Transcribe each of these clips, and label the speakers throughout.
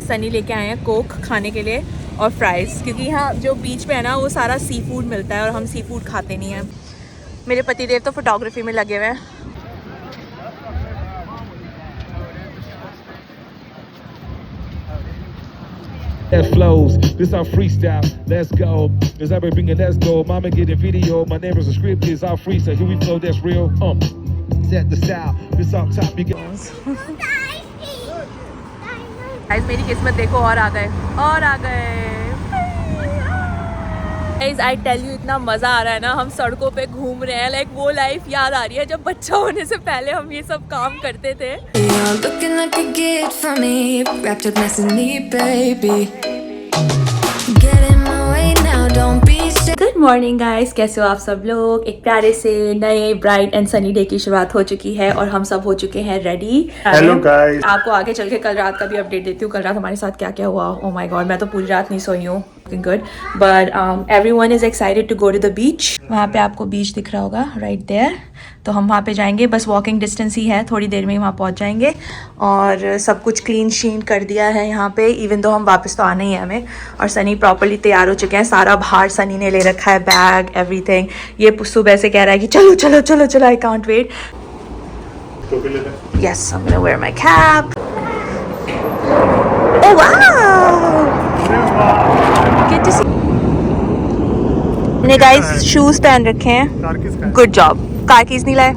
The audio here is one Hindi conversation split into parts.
Speaker 1: सनी लेके आए हैं कोक खाने के लिए और फ्राइज़, क्योंकि यहाँ जो बीच पे है ना वो सारा सी फूड मिलता है और हम सी फूड खाते नहीं हैं। मेरे पतिदेव तो फोटोग्राफी में लगे हुए हैं।
Speaker 2: That flows, this our freestyle, let's go. Is I bringing let's go. Mama getting video, my name is a script, is our freestyle. Here we flow, that's real. Set the style, this our top. You
Speaker 1: guys मेरी किस्मत देखो और आ गए गाइस, आई टेल यू इतना मज़ा आ रहा है ना, हम सड़कों पे घूम रहे हैं। लाइक वो लाइफ याद आ रही है जब बच्चा होने से पहले हम ये सब काम करते थे। गुड मॉर्निंग गाइस, कैसे हो आप सब लोग। एक प्यारे से नए ब्राइट एंड सनी डे की शुरुआत हो चुकी है और हम सब हो चुके हैं रेडी।
Speaker 3: हेलो गाइस,
Speaker 1: आपको आगे चल के कल रात का भी अपडेट देती हूँ। कल रात हमारे साथ क्या क्या हुआ। ओह माय गॉड, मैं तो पूरी रात नहीं सोई हूँ। Good, but everyone is excited to go to the beach. वहाँ पे आपको बीच दिख रहा होगा राइट देयर, तो हम वहाँ पे जाएंगे। बस वॉकिंग डिस्टेंस ही है, थोड़ी देर में ही वहाँ पहुँच जाएंगे। और सब कुछ क्लीन शीन कर दिया है यहाँ पे, इवन तो हम वापस तो आना ही है हमें। और सनी प्रॉपर्ली तैयार हो चुके हैं, सारा बाहर सनी ने ले रखा है, बैग एवरीथिंग। ये सुबह से कह रहा है कि चलो चलो चलो चलो, I can't wait. Yes, I am gonna wear my cap. Oh wow, good to see. मैंने गाइस शूज पहन रखे हैं। Good job. कार कीज नहीं लाए,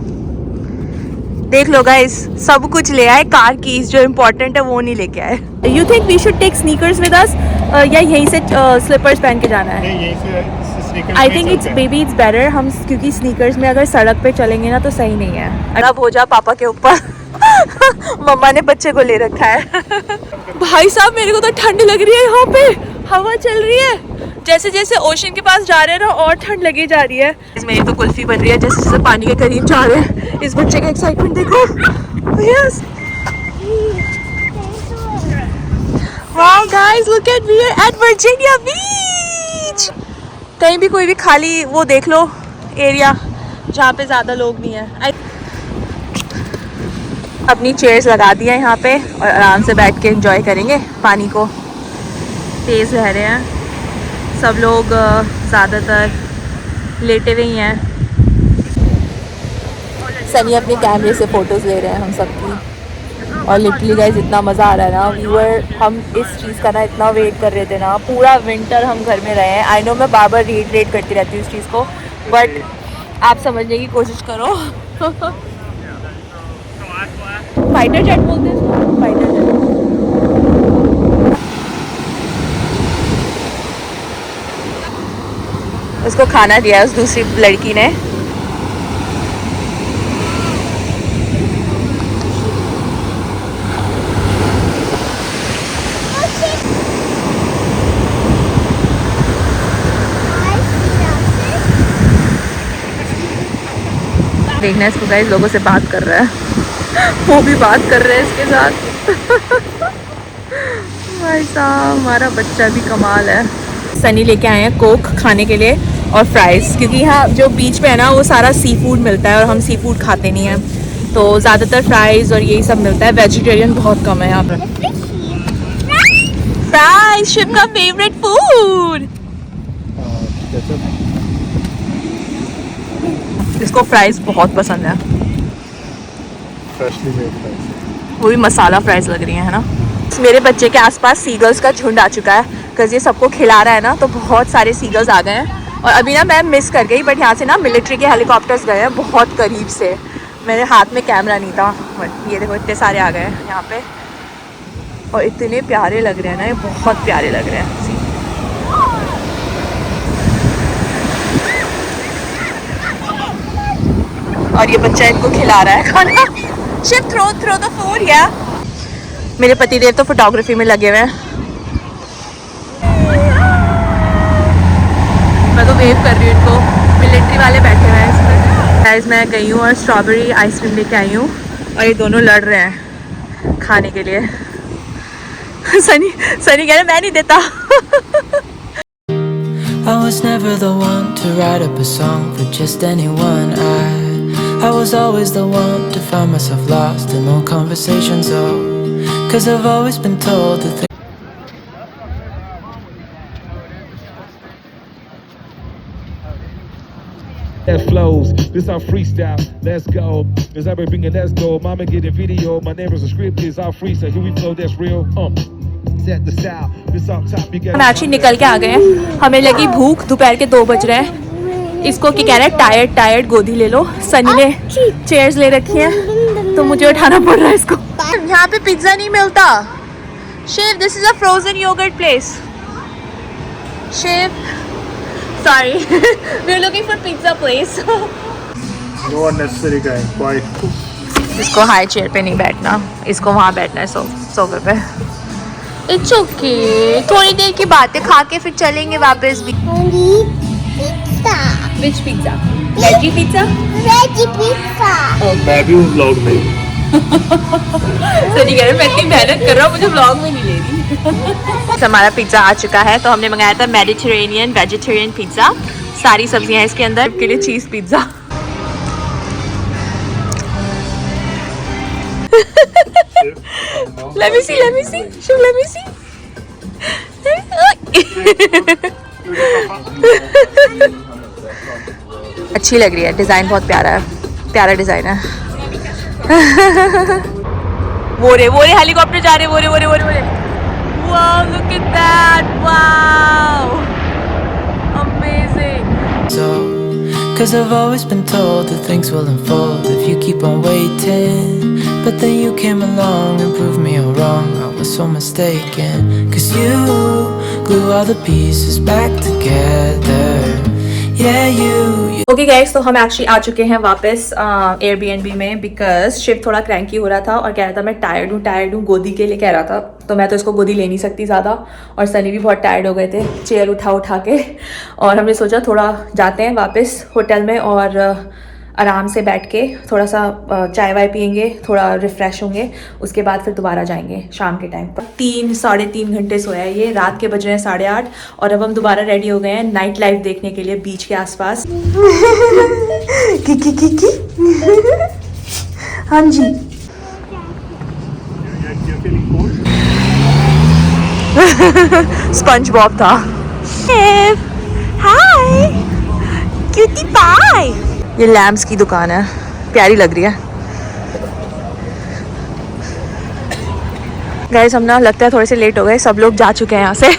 Speaker 1: देख लो गाइस, सब कुछ ले आए, कार कीज जो इम्पोर्टेंट है वो नहीं लेके आए। You think we should take sneakers with us या यहीं से स्लीपर्स पहन के जाना है? I think it's baby it's better हम, क्योंकि स्नीकर्स में अगर सड़क पे चलेंगे ना तो सही नहीं है। अब हो जा पापा के ऊपर। मम्मा ने बच्चे को ले रखा है। भाई साहब मेरे को तो ठंड लग रही है, यहाँ पे हवा चल रही है। जैसे जैसे ओशन के पास जा रहे हैं ना और ठंड लगी जा रही है। मेरी तो कुल्फी बन रही है जैसे जैसे पानी के करीब जा रहे हैं। इस बच्चे का एक्साइटमेंट देखो। Yes, wow guys, look at we are at Virginia Beach. कहीं भी कोई भी खाली वो देख लो एरिया जहाँ पे ज़्यादा लोग नहीं है। अपनी चेयर्स लगा दी है यहाँ पे और आराम से बैठ के एंजॉय करेंगे पानी को। तेज़ लहरें हैं, सब लोग ज़्यादातर लेटे हुए ही हैं। सनी अपने कैमरे से फ़ोटोज़ ले रहे हैं हम सब की। और लिटरली गाइस इतना मज़ा आ रहा है ना, हम इस चीज़ का ना इतना वेट कर रहे थे ना, पूरा विंटर हम घर में रहे हैं। आई नो मैं बार बार रीट करती रहती हूँ इस चीज़ को, बट आप समझने की कोशिश करो। फाइटर जेट बोलते हैं इसको, फाइटर जेट। उसको खाना दिया उस दूसरी लड़की ने। देखना है इसको गाइस, लोगों से बात कर रहा है। वो भी बात कर रहे हैं इसके साथ। भाई साहब हमारा बच्चा भी कमाल है। सनी लेके आए हैं कोक खाने के लिए और फ्राइज़, क्योंकि यहाँ जो बीच पे है ना वो सारा सी फूड मिलता है और हम सी फूड खाते नहीं हैं, तो ज़्यादातर फ्राइज़ और यही सब मिलता है। वेजिटेरियन बहुत कम है यहाँ पे। फ्राइज़ शिव का फेवरेट फूड। इसको फ्राइज़ बहुत पसंद है, वो भी मसाला फ्राइज़ लग रही है ना। मेरे बच्चे के आसपास सीगल्स का झुंड आ चुका है, बिकॉज ये सबको खिला रहा है ना, तो बहुत सारे सीगल्स आ गए हैं। और अभी ना मैं मिस कर गई, बट यहाँ से ना मिलिट्री के हेलीकॉप्टर्स गए हैं बहुत करीब से। मेरे हाथ में कैमरा नहीं था, बट ये देखो इतने सारे आ गए हैं यहाँ पे और इतने प्यारे लग रहे हैं ना, ये बहुत प्यारे लग रहे हैं। और ये बच्चा इनको खिला रहा है खाना। शिव थ्रो द फूड या। मेरे पतिदेव तो फोटोग्राफी में लगे हुए हैं, मैं तो वेव कर रही हूँ इनको। मिलिट्री वाले बैठे हुए हैं इसमें। गाइस मैं गई हूँ और स्ट्रॉबेरी आइसक्रीम लेके आई हूँ और ये दोनों लड़ रहे हैं खाने के लिए। सनी कह रहा मैं नहीं देता।
Speaker 4: I was never the one to write up a song for just anyone. I was always the one to find myself lost in long conversations. Oh, 'cause I've always been told that
Speaker 2: that flows. This our freestyle. Let's go. Cause I've been bringing that dough. Mama getting video. My neighbors are script is our freestyle. Here we flow, that's real. Set the style. This up top. You
Speaker 1: हम एक्चुअली निकल के आ गए हैं. हमें लगी भूख. दोपहर के 2 बज रहे हैं. इसको क्या कह रहा है, टायर्ड गोदी ले लो. सनी ने चेयर्स ले रखी हैं तो मुझे उठाना पड़ रहा है इसको. यहाँ पे पिज्जा नहीं मिलता. Shiv, this is a frozen yogurt place. Shiv, sorry. We are looking for pizza place.
Speaker 3: No unnecessary guy. Quiet.
Speaker 1: इसको हाई चेयर पे नहीं बैठना, इसको वहाँ बैठना है सोफे पे. It's okay. थोड़ी देर की बातें खा के फिर चलेंगे वापस भी. Which pizza? Veggie pizza?
Speaker 5: Veggie pizza.
Speaker 3: मैं भी उस vlog में.
Speaker 1: सनी कह रहे मैं इतनी मेहनत कर रहा हूँ, मुझे व्लॉग में नहीं ले रही. हमारा पिज्जा आ चुका है. तो हमने मंगाया था मेडिटेरेनियन वेजिटेरियन पिज्जा. सारी सब्जियां हैं इसके अंदर. के लिए चीज pizza. Let me see. Shiv, let me see. अच्छी लग रही है. डिजाइन बहुत प्यारा डिजाइन है. वो रे हेलीकॉप्टर जा रहे. वो रे. Wow, look at that. Wow. Amazing.
Speaker 4: So, cause I've always been told that things will unfold if you keep on waiting. But then you came along and proved me all wrong. I was so mistaken. Cause you glue all the pieces back together. Yeah, you.
Speaker 1: Okay guys, तो हम एक्चुअली आ चुके हैं वापस एयरबीएनबी में. बिकॉज शिव थोड़ा क्रैंकी हो रहा था और कह रहा था मैं टायर्ड हूँ गोदी के लिए कह रहा था. तो मैं तो इसको गोदी ले नहीं सकती ज़्यादा. और सनी भी बहुत टायर्ड हो गए थे चेयर उठा के. और हमने सोचा थोड़ा जाते हैं वापस होटल में और आराम से बैठ के थोड़ा सा चाय वाय पियेंगे, थोड़ा रिफ़्रेश होंगे. उसके बाद फिर दोबारा जाएंगे शाम के टाइम पर. 3-3.5 घंटे सोया है. ये रात के बज रहे हैं 8:30. और अब हम दोबारा रेडी हो गए हैं नाइट लाइफ देखने के लिए बीच के आसपास. की हाँ जी. स्पंज बॉब था. हाय क्यूटी पाई. ये लैम्प्स की दुकान है, प्यारी लग रही है. गाइस हम ना लगता है थोड़े से लेट हो गए. सब लोग जा चुके हैं यहाँ से.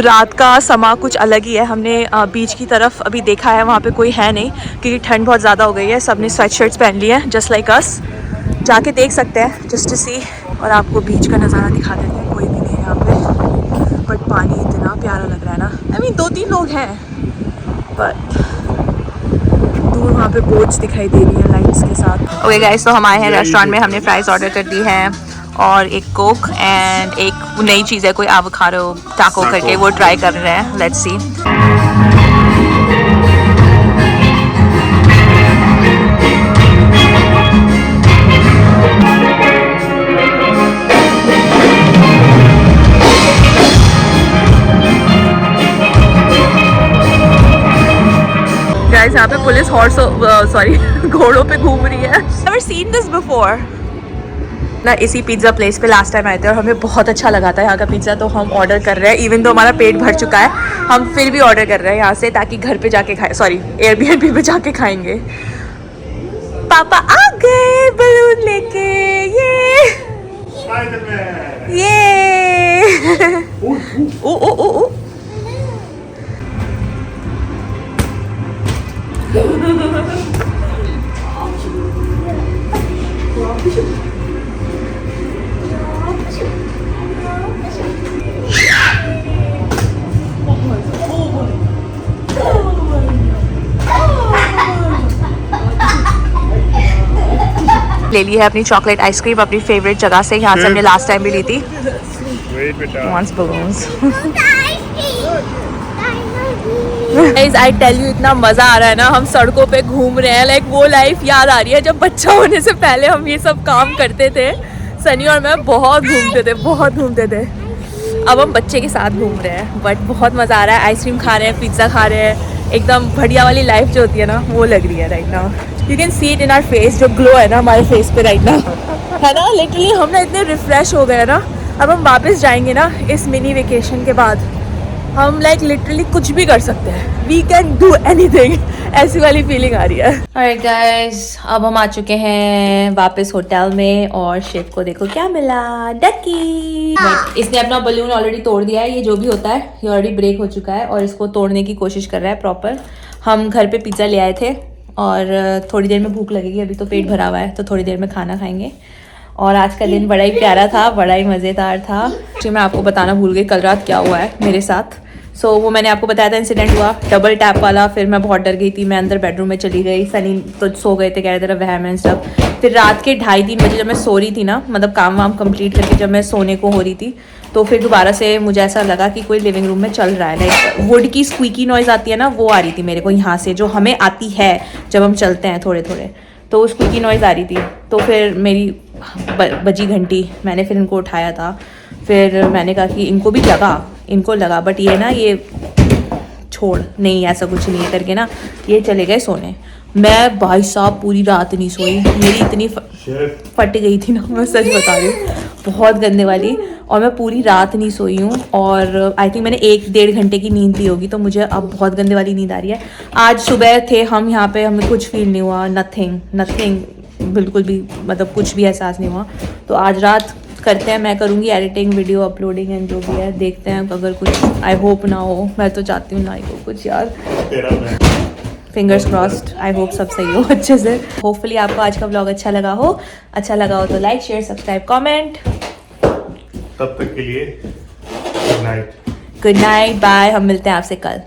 Speaker 1: रात का समा कुछ अलग ही है. हमने बीच की तरफ अभी देखा है, वहाँ पे कोई है नहीं क्योंकि ठंड बहुत ज़्यादा हो गई है. सब ने स्वेट शर्ट्स पहन ली है जस्ट लाइक अस. जाके देख सकते हैं जस्ट टू सी. और आपको बीच का नज़ारा दिखा देते हैं. कोई भी नहीं है यहाँ पे बट पानी इतना प्यारा लग रहा है ना. आई मीन 2-3 लोग हैं बट दूर वहाँ पे बोट्स दिखाई दे रही है लाइट्स के साथ. ओके गाइस, तो हम आए हैं रेस्टोरेंट में. हमने फ्राइज ऑर्डर कर दी है और एक कोक एंड एक नई चीज़ है कोई एवोकाडो टाको करके, वो ट्राई कर रहे हैं. Let's see. गाइस यहाँ पे पुलिस घोड़ों पे घूम रही है. Never seen this before. ना इसी पिज़्ज़ा प्लेस पे लास्ट टाइम आए थे और हमें बहुत अच्छा लगा था यहाँ का पिज़्ज़ा. तो हम ऑर्डर कर रहे हैं. इवन तो हमारा पेट भर चुका है, हम फिर भी ऑर्डर कर रहे हैं यहाँ से ताकि घर पे जाके खाए. एयरबीएनबी पे जाके खाएंगे. पापा आ गए बलून लेके. ये ओ ले ली है अपनी चॉकलेट आइसक्रीम अपनी फेवरेट जगह से. यहाँ से हमने लास्ट टाइम भी ली थी. Wants balloons. Guys, I tell you, इतना मज़ा आ रहा है ना. हम सड़कों पे घूम रहे हैं. लाइक वो लाइफ याद आ रही है जब बच्चा होने से पहले हम ये सब काम करते थे. सनी और मैं बहुत घूमते थे. अब हम बच्चे के साथ घूम रहे हैं बट बहुत मज़ा आ रहा है. आइसक्रीम खा रहे हैं, पिज़्ज़ा खा रहे हैं. एकदम बढ़िया वाली लाइफ जो होती है ना वो लग रही है right now. You can see it in our face. जो ग्लो है ना हमारे फेस पे राइट नाउ है ना. लिटरली हम ना इतने रिफ्रेश हो गए ना. अब हम वापस जाएंगे ना इस मिनी वेकेशन के बाद. हम लाइक लिटरली कुछ भी कर सकते हैं, वी कैन डू एनीथिंग, ऐसी वाली फीलिंग आ रही है। ऑलराइट गाइस, अब हम आ चुके हैं वापस होटल में और शिव को देखो क्या मिला, डकी। इसने अपना बलून ऑलरेडी तोड़ दिया है, ये जो भी होता है ये ऑलरेडी ब्रेक हो चुका है और इसको तोड़ने की कोशिश कर रहा है प्रॉपर। हम घर पे पिज्ज़ा ले आए थे और थोड़ी देर में भूख लगेगी, अभी तो पेट भरा हुआ है तो थोड़ी देर में खाना खाएंगे। और आज का दिन बड़ा ही प्यारा था, बड़ा ही मज़ेदार था। जी मैं आपको बताना भूल गई कल रात क्या हुआ है मेरे साथ। वो मैंने आपको बताया था इंसिडेंट हुआ डबल टैप वाला, फिर मैं बहुत डर गई थी, मैं अंदर बेडरूम में चली गई, सनी तो सो गए थे, कह रहे थे वहम है सब। फिर रात के 2:30-3 बजे जब मैं सो रही थी ना, मतलब काम वाम कंप्लीट करके जब मैं सोने को हो रही थी, तो फिर दोबारा से मुझे ऐसा लगा कि कोई लिविंग रूम में चल रहा है, लाइक वुड की स्क्वीकी नॉइज़ आती है ना, वो आ रही थी मेरे को यहाँ से, जो हमें आती है जब हम चलते हैं थोड़े थोड़े, तो स्क्वीकी नॉइज़ आ रही थी। तो फिर मेरी बजी घंटी, मैंने फिर इनको उठाया था, फिर मैंने कहा कि इनको भी इनको लगा, बट ये ना ये छोड़ नहीं, ऐसा कुछ नहीं है करके ना ये चले गए सोने। मैं भाई साहब पूरी रात नहीं सोई, मेरी इतनी फट गई थी ना, मैं सच बता रही हूँ, बहुत गंदे वाली, और मैं पूरी रात नहीं सोई हूँ। और आई थिंक मैंने 1-1.5 घंटे की नींद ली होगी, तो मुझे अब बहुत गंदे वाली नींद आ रही है। आज सुबह थे हम यहाँ पे, हमें कुछ फील नहीं हुआ, नथिंग बिल्कुल भी, मतलब कुछ भी एहसास नहीं हुआ। तो आज रात करते हैं, मैं करूँगी एडिटिंग, वीडियो अपलोडिंग एंड जो भी है, देखते हैं अगर कुछ, आई होप ना हो, मैं तो चाहती हूँ ना ही हो कुछ यार, फिंगर्स क्रॉस्ड, आई होप सब सही हो अच्छे से। होपफुली आपको आज का व्लॉग अच्छा लगा हो तो लाइक शेयर सब्सक्राइब कमेंट।
Speaker 3: तब तक के लिए good night,
Speaker 1: good night, bye, हम मिलते हैं आपसे कल।